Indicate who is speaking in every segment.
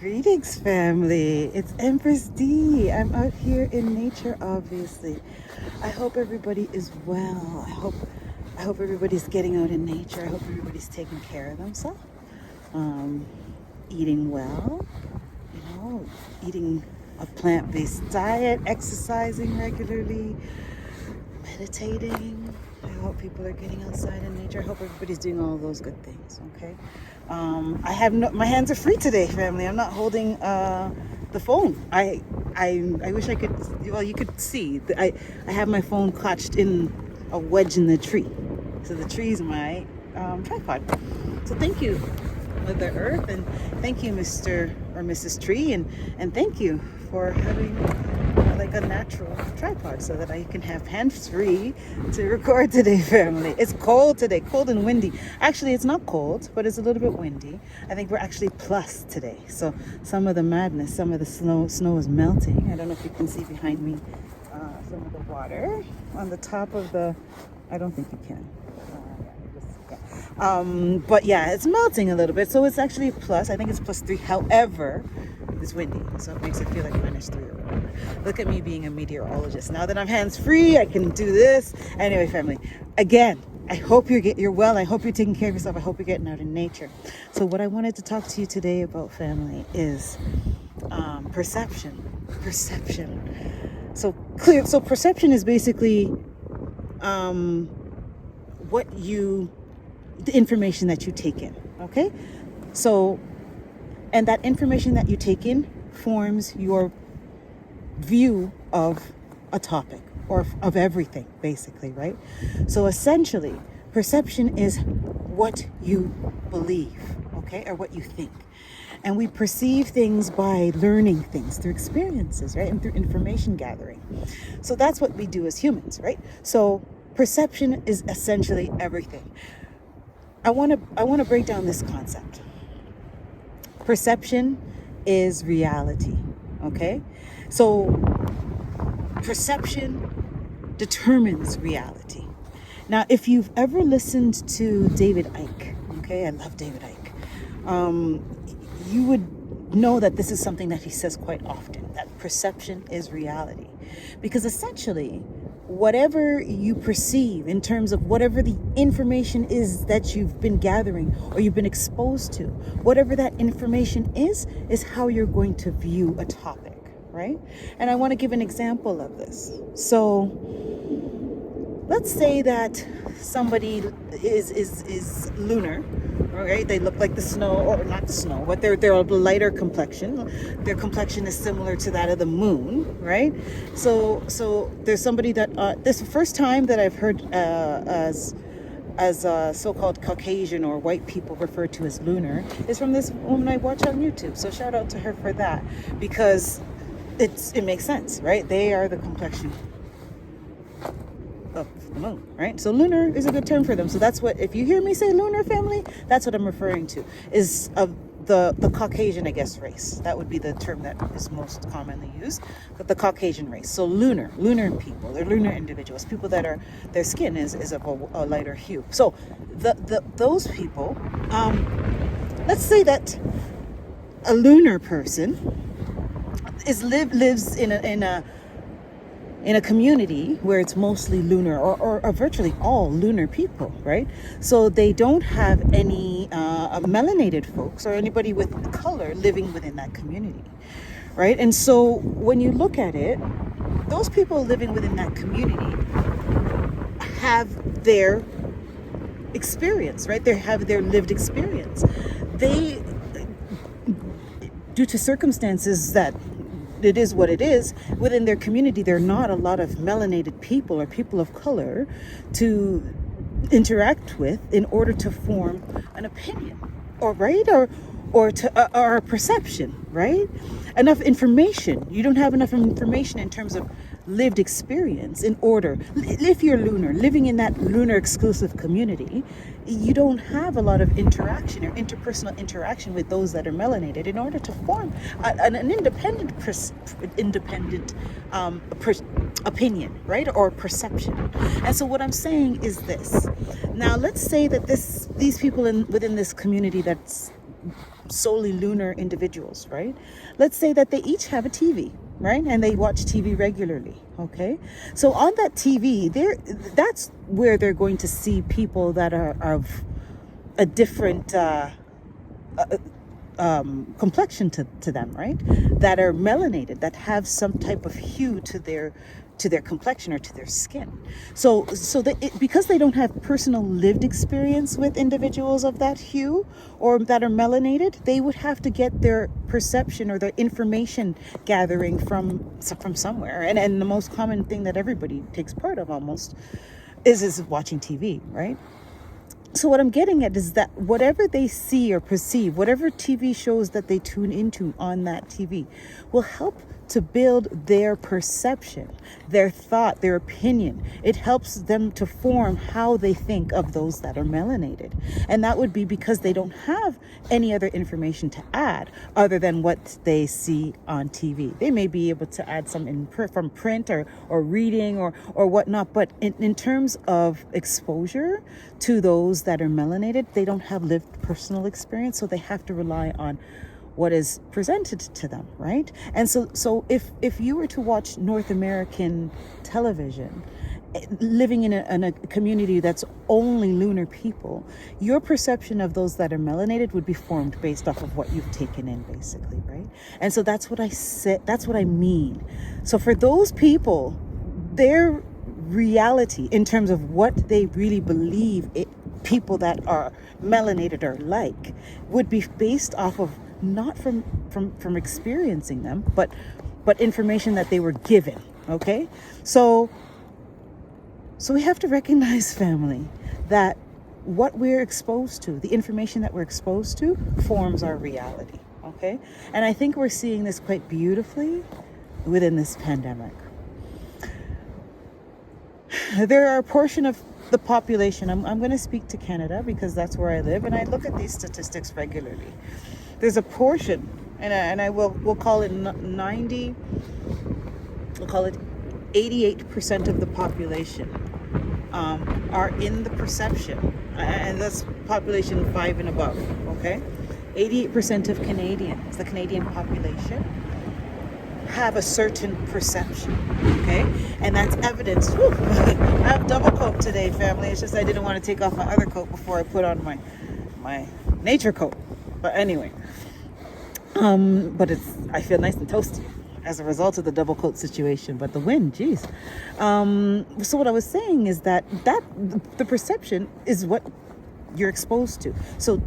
Speaker 1: Greetings, family. It's Empress D. I'm out here in nature, obviously. I hope everybody is well. I hope everybody's getting out in nature. I hope everybody's taking care of themselves. Eating well, eating a plant-based diet, exercising regularly, meditating. I hope people are getting outside in nature. I hope everybody's doing all those good things, okay? My hands are free today, family. I'm not holding the phone. I wish I could, well, you could see. I have my phone clutched in a wedge in the tree. So the tree is my tripod. So thank you, Mother Earth, and thank you, Mr. or Mrs. Tree, and thank you for having like a natural tripod so that I can have hands free to record today, family. It's cold today, cold and windy. Actually, it's not cold, but it's a little bit windy. I think we're actually plus today. So some of the madness, some of the snow is melting. I don't know if you can see behind me some of the water on the top of the, I don't think you can. But yeah, it's melting a little bit, so it's actually plus. I think it's +3. However, it's windy, so it makes it feel like -3 or whatever. Look at me being a meteorologist. Now that I'm hands-free, I can do this. Anyway, family, again, I hope you're well. I hope you're taking care of yourself. I hope you're getting out in nature. So what I wanted to talk to you today about, family, is perception. So perception is basically the information that you take in, okay? So, and that information that you take in forms your view of a topic or of everything, basically, right? So essentially, perception is what you believe, okay, or what you think. And we perceive things by learning things through experiences, right? And through information gathering. So that's what we do as humans, right? So perception is essentially everything. I want to break down this concept. Perception is reality, okay? So perception determines reality. Now, if you've ever listened to David Icke, okay, I love David Icke, you would know that this is something that he says quite often, that perception is reality. Because essentially, whatever you perceive in terms of whatever the information is that you've been gathering or you've been exposed to, whatever that information is how you're going to view a topic, right? And I want to give an example of this. So let's say that somebody is lunar, right? They look like the snow, or not the snow, but they're a lighter complexion. Their complexion is similar to that of the moon, right? So there's somebody that this is the first time that I've heard as so-called Caucasian or white people referred to as lunar is from this woman I watch on YouTube. So shout out to her for that, because it makes sense, right? They are the complexion of the moon, right? So lunar is a good term for them. So that's what, if you hear me say lunar, family, that's what I'm referring to, is of the Caucasian, I guess, race. That would be the term that is most commonly used, but the Caucasian race. So lunar people, they're lunar individuals, people that are, their skin is of a lighter hue. So those people, let's say that a lunar person lives in a community where it's mostly lunar or virtually all lunar people, right? So they don't have any melanated folks or anybody with color living within that community, right? And so when you look at it, those people living within that community have their experience, right? They have their lived experience. They, due to circumstances that it is what it is, within their community, there are not a lot of melanated people or people of color to interact with in order to form an opinion, or a perception, right? Enough information. You don't have enough information in terms of lived experience in order, if you're lunar, living in that lunar exclusive community, you don't have a lot of interaction or interpersonal interaction with those that are melanated in order to form an independent opinion, right, or perception. And so what I'm saying is this. Now let's say that these people within this community that's solely lunar individuals, right? Let's say that they each have a TV, right? And they watch TV regularly, okay? So on that TV, that's where they're going to see people that are of a different complexion to them, right? That are melanated, that have some type of hue to their complexion or to their skin. So because they don't have personal lived experience with individuals of that hue or that are melanated, they would have to get their perception or their information gathering from somewhere. And the most common thing that everybody takes part of almost is watching TV, right? So what I'm getting at is that whatever they see or perceive, whatever TV shows that they tune into on that TV will help to build their perception, their thought, their opinion. It helps them to form how they think of those that are melanated. And that would be because they don't have any other information to add other than what they see on TV. They may be able to add some from print or reading or whatnot, but in terms of exposure to those that are melanated, they don't have lived personal experience, so they have to rely on what is presented to them, right? And so if you were to watch North American television, living in a community that's only lunar people, your perception of those that are melanated would be formed based off of what you've taken in, basically, right? And so that's what I said, that's what I mean. So for those people, their reality in terms of what they really believe people that are melanated are like would be based off of not from experiencing them, but information that they were given. Okay, so we have to recognize, family, that what we're exposed to, the information that we're exposed to, forms our reality. Okay, and I think we're seeing this quite beautifully within this pandemic. There are a portion of the population, I'm going to speak to Canada because that's where I live, and I look at these statistics regularly. There's a portion, and we'll call it 90, we'll call it 88% of the population are in the perception, and that's population 5 and above, okay? 88% of Canadians, the Canadian population, have a certain perception, okay? And that's evidence. I have double coat today, family. It's just I didn't want to take off my other coat before I put on my nature coat. But anyway, but I feel nice and toasty as a result of the double coat situation. But the wind, geez. So what I was saying is that the perception is what you're exposed to. So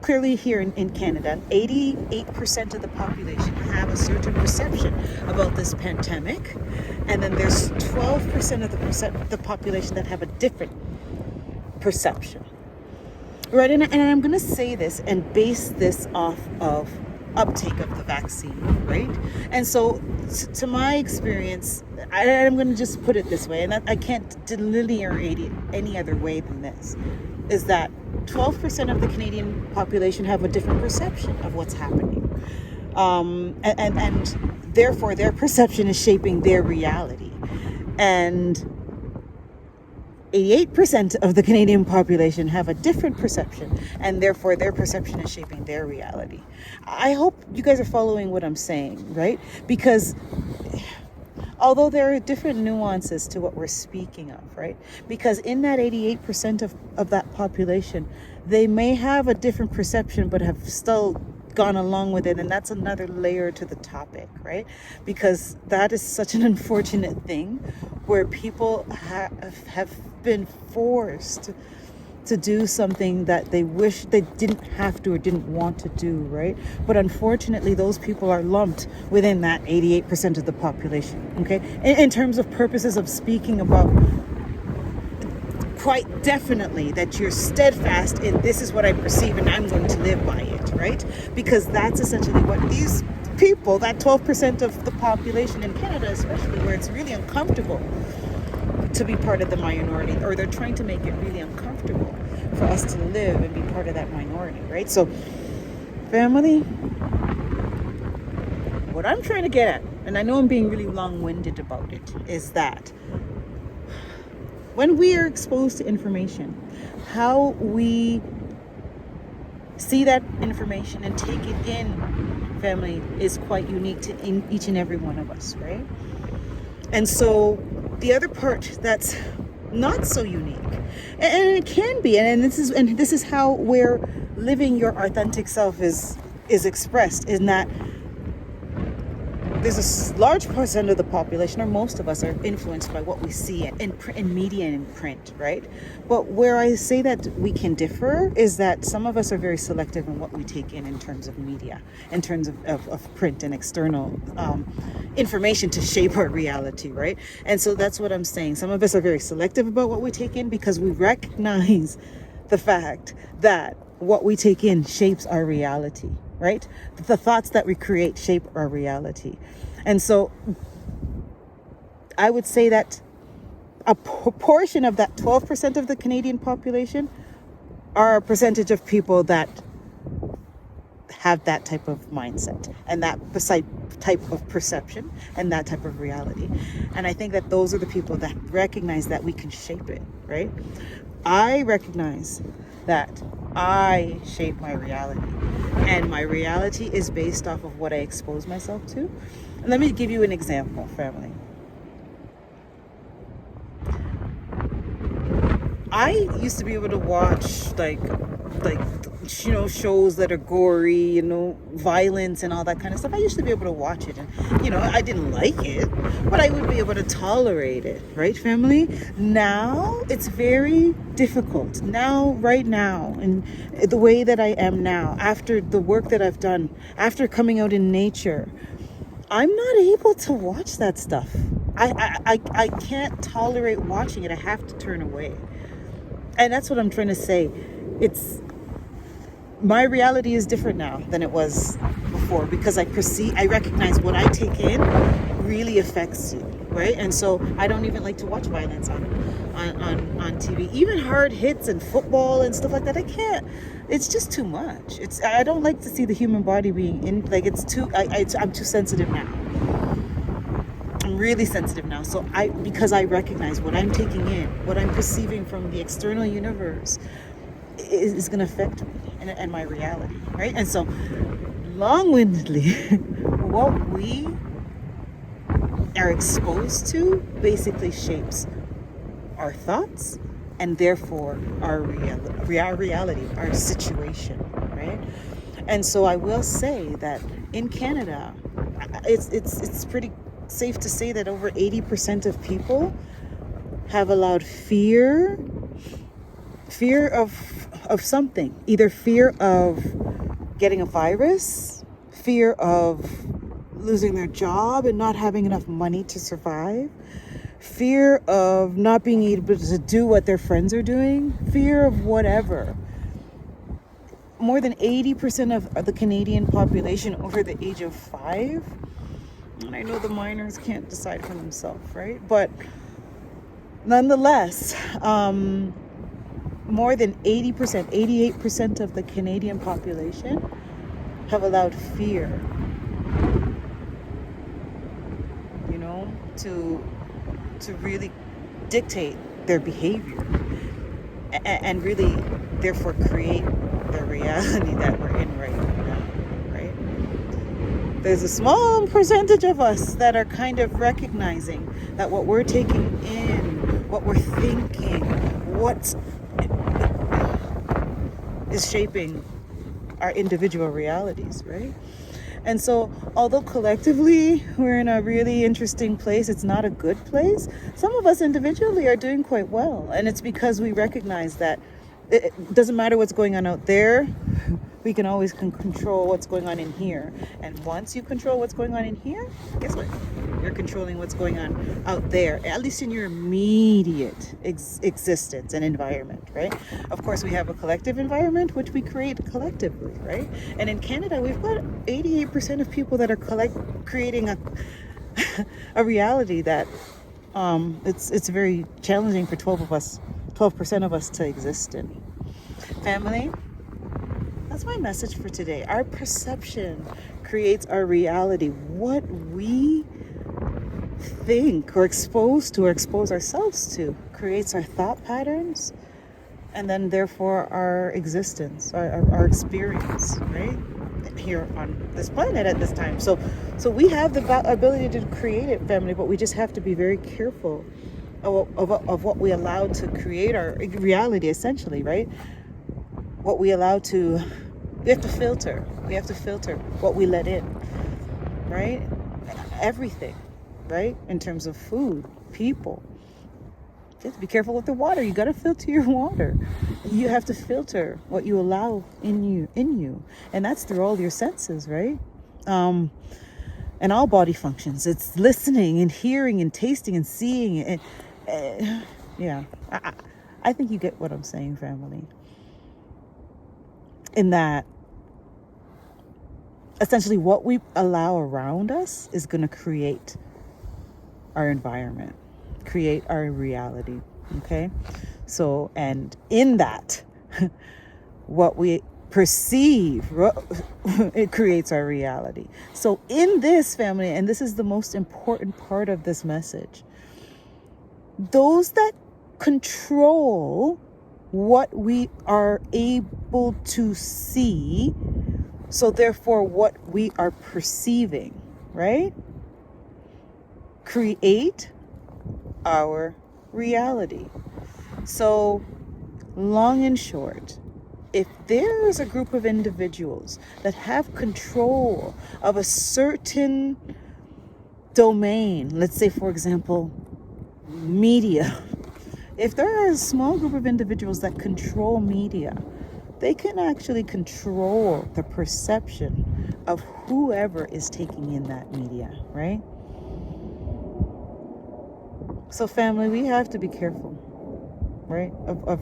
Speaker 1: clearly here in Canada, 88% of the population have a certain perception about this pandemic, and then there's 12% of the population that have a different perception. Right, and I'm going to say this and base this off of uptake of the vaccine, right? And so, to my experience, I'm going to just put it this way, and I can't delineate it any other way than this, is that 12% of the Canadian population have a different perception of what's happening. And therefore, their perception is shaping their reality. And 88% of the Canadian population have a different perception, and therefore their perception is shaping their reality. I hope you guys are following what I'm saying, right? Because although there are different nuances to what we're speaking of, right? Because in that 88% of that population, they may have a different perception, but have still gone along with it, and that's another layer to the topic, right? Because that is such an unfortunate thing where people have been forced to do something that they wish they didn't have to or didn't want to do, right? But unfortunately, those people are lumped within that 88% of the population, okay? In terms of purposes of speaking about quite definitely that you're steadfast in this is what I perceive and I'm going to live by it, right? Because that's essentially what these people, that 12% of the population in Canada especially, where it's really uncomfortable to be part of the minority, or they're trying to make it really uncomfortable for us to live and be part of that minority, right? So, family, what I'm trying to get at, and I know I'm being really long-winded about it, is that when we are exposed to information, how we see that information and take it in, family, is quite unique to each and every one of us, right? And so the other part that's not so unique, and it can be, and this is how where living your authentic self is expressed, in that there's a large percent of the population, or most of us, are influenced by what we see in media and in print, right? But where I say that we can differ is that some of us are very selective in what we take in terms of media, in terms of print and external information to shape our reality, right? And so that's what I'm saying. Some of us are very selective about what we take in because we recognize the fact that what we take in shapes our reality, right? The thoughts that we create shape our reality. And so I would say that a proportion of that 12% of the Canadian population are a percentage of people that have that type of mindset and that type of perception and that type of reality. And I think that those are the people that recognize that we can shape it, right? I recognize that I shape my reality, and my reality is based off of what I expose myself to. And let me give you an example, family. I used to be able to watch like shows that are gory, violence and all that kind of stuff. I used to be able to watch it, and I didn't like it, but I would be able to tolerate it, right, family? Now it's very difficult. Right now, and the way that I am now, after the work that I've done, after coming out in nature, I'm not able to watch that stuff. I can't tolerate watching it. I have to turn away. And that's what I'm trying to say. My reality is different now than it was before, because I recognize what I take in really affects you, right? And so I don't even like to watch violence on TV, even hard hits and football and stuff like that. I can't. It's just too much. I don't like to see the human body being I'm too sensitive now. I'm really sensitive now. So because I recognize what I'm taking in, what I'm perceiving from the external universe is going to affect me and my reality, right? And so, long-windedly, what we are exposed to basically shapes our thoughts and therefore our reality, our situation, right? And so I will say that in Canada, it's pretty safe to say that over 80% of people have allowed fear of something, either fear of getting a virus, fear of losing their job and not having enough money to survive, fear of not being able to do what their friends are doing, fear of whatever. More than 80% of the Canadian population over the age of 5, and I know the minors can't decide for themselves, right? But nonetheless, more than 88% of the Canadian population have allowed fear, to really dictate their behavior and really therefore create the reality that we're in right now, right? There's a small percentage of us that are kind of recognizing that what we're taking in, what we're thinking, what is shaping our individual realities, right? And so, although collectively we're in a really interesting place, it's not a good place. Some of us individually are doing quite well. And it's because we recognize that it doesn't matter what's going on out there. We can always control what's going on in here. And once you control what's going on in here, guess what? You're controlling what's going on out there, at least in your immediate existence and environment, right? Of course, we have a collective environment, which we create collectively, right? And in Canada, we've got 88% of people that are creating a reality that it's very challenging for 12% of us to exist in. Family, that's my message for today. Our perception creates our reality. What we think or expose ourselves to creates our thought patterns and then therefore our existence, our experience, right, here on this planet at this time. So we have the ability to create it, family, but we just have to be very careful of what we allow to create our reality, essentially, right? What we allow to, we have to filter what we let in, right? Everything, right? In terms of food, people. You have to be careful with the water. You got to filter your water. You have to filter what you allow in you, and that's through all your senses, right? And all body functions. It's listening and hearing and tasting and seeing, and yeah. I think you get what I'm saying, family. In that, essentially, what we allow around us is going to create our environment, create our reality. Okay, so, and in that, what we perceive, it creates our reality. So in this, family, and this is the most important part of this message, those that control what we are able to see, so therefore what we are perceiving, right, create our reality. So, long and short, if there is a group of individuals that have control of a certain domain, let's say, for example, media, if there are a small group of individuals that control media, they can actually control the perception of whoever is taking in that media, right? So, family, we have to be careful, right, of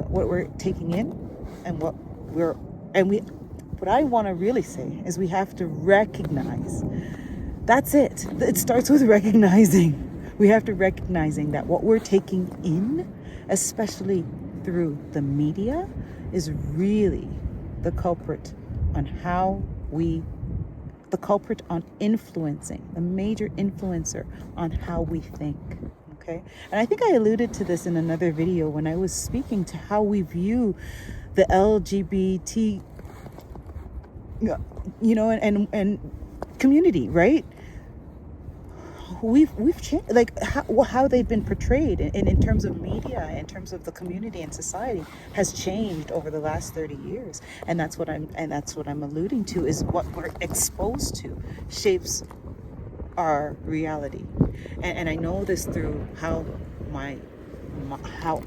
Speaker 1: what we're taking in, and what I want to really say is we have to recognize. That's it. It starts with recognizing. We have to recognizing that what we're taking in, especially through the media, is really the culprit on influencing, the major influencer on how we think. Okay. And I think I alluded to this in another video when I was speaking to how we view the LGBT, and community, right? We've changed, like how they've been portrayed in terms of media, in terms of the community and society, has changed over the last 30 years. And that's what I'm alluding to, is what we're exposed to shapes our reality. And I know this through how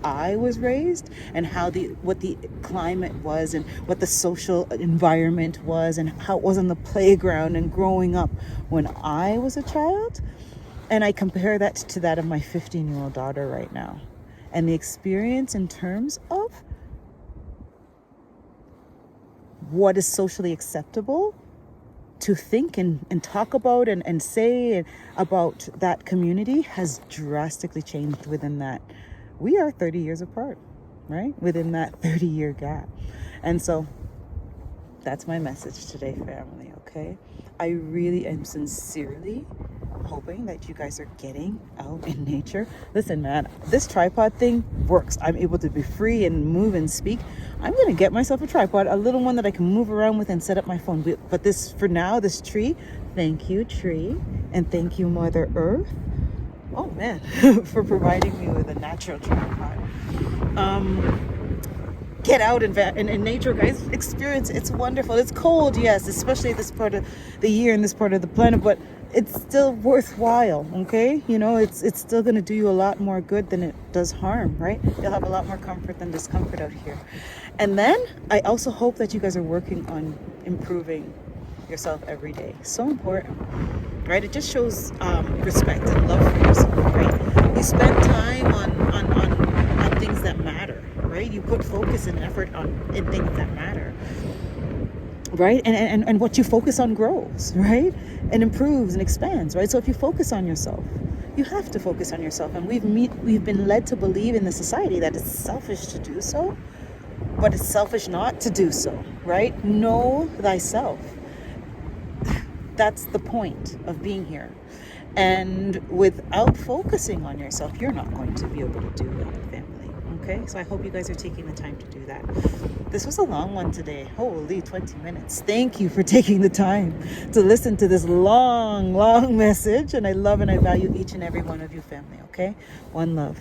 Speaker 1: I was raised, and what the climate was, and what the social environment was, and how it was on the playground and growing up when I was a child. And I compare that to that of my 15-year-old daughter right now, and the experience in terms of what is socially acceptable to think and talk about and say about that community has drastically changed within that. We are 30 years apart, right? Within that 30-year gap. And so that's my message today, family, okay? I really am sincerely hoping that you guys are getting out in nature. Listen, man, this tripod thing works. I'm able to be free and move and speak. I'm going to get myself a tripod, a little one that I can move around with and set up my phone. But this, for now, this tree, thank you, tree, and thank you, Mother Earth. Oh, man, for providing me with a natural tripod. Get out in nature, guys. Experience. It's wonderful. It's cold, yes, especially this part of the year and this part of the planet, but it's still worthwhile, okay? It's still going to do you a lot more good than it does harm, right? You'll have a lot more comfort than discomfort out here. And then I also hope that you guys are working on improving yourself every day. So important, right? It just shows respect and love for yourself, right? You spend time on things that matter, right? You put focus and effort in things that matter, right? And what you focus on grows, right? And improves and expands, right? So if you focus on yourself, you have to focus on yourself. And we've been led to believe in the society that it's selfish to do so, but it's selfish not to do so, right? Know thyself. That's the point of being here. And without focusing on yourself, you're not going to be able to do that, family. Okay, so I hope you guys are taking the time to do that. This was a long one today. Holy 20 minutes. Thank you for taking the time to listen to this long message. And I love and I value each and every one of you, family. Okay, one love.